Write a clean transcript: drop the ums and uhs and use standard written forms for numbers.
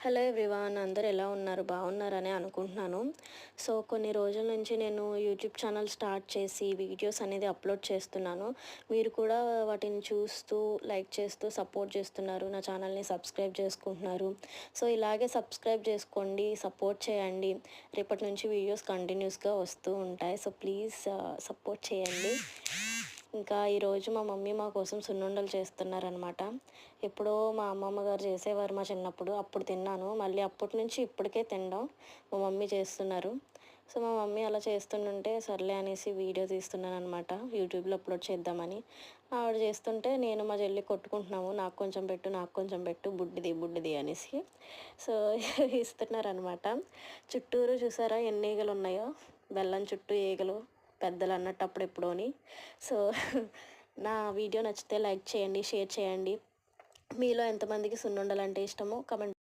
Hello everyone, అందరూ ఎలా ఉన్నారు? బాగున్నారని అనుకుంటున్నాను. సో కొన్ని రోజుల నుంచి నేను యూట్యూబ్ ఛానల్ స్టార్ట్ చేసి వీడియోస్ అనేది అప్లోడ్ చేస్తున్నాను. మీరు కూడా వాటిని చూస్తూ లైక్ చేస్తూ సపోర్ట్ చేస్తున్నారు, నా ఛానల్ని సబ్స్క్రైబ్ చేసుకుంటున్నారు. సో ఇలాగే సబ్స్క్రైబ్ చేసుకోండి, సపోర్ట్ చేయండి. రేపటి నుంచి వీడియోస్ కంటిన్యూస్గా వస్తూ ఉంటాయి. సో ప్లీజ్ సపోర్ట్ చేయండి. ఇంకా ఈరోజు మా మమ్మీ మా కోసం సున్నుండలు చేస్తున్నారనమాట. ఎప్పుడో మా అమ్మమ్మ గారు చేసేవారు మా చిన్నప్పుడు, అప్పుడు తిన్నాను. మళ్ళీ అప్పటి నుంచి ఇప్పటికే తినడం మా మమ్మీ చేస్తున్నారు. సో మా మమ్మీ అలా చేస్తుంటే సర్లే అనేసి వీడియో తీస్తున్నాను అనమాట, యూట్యూబ్లో అప్లోడ్ చేద్దామని. ఆవిడ చేస్తుంటే నేను మా చెల్లి కొట్టుకుంటున్నాము, నాకు కొంచెం పెట్టు, నాకు కొంచెం పెట్టు, బుడ్డిది బుడ్డిది అనేసి. సో ఇస్తున్నారనమాట. చుట్టూరు చూసారా ఎన్ని ఈగలు ఉన్నాయో, బెల్లం చుట్టూ ఈగలు, పెద్దలు అన్నట్టు అప్పుడు ఎప్పుడోని. సో నా వీడియో నచ్చితే లైక్ చేయండి, షేర్ చేయండి. మీలో ఎంతమందికి సున్నుండలు అంటే ఇష్టమో కమెంట్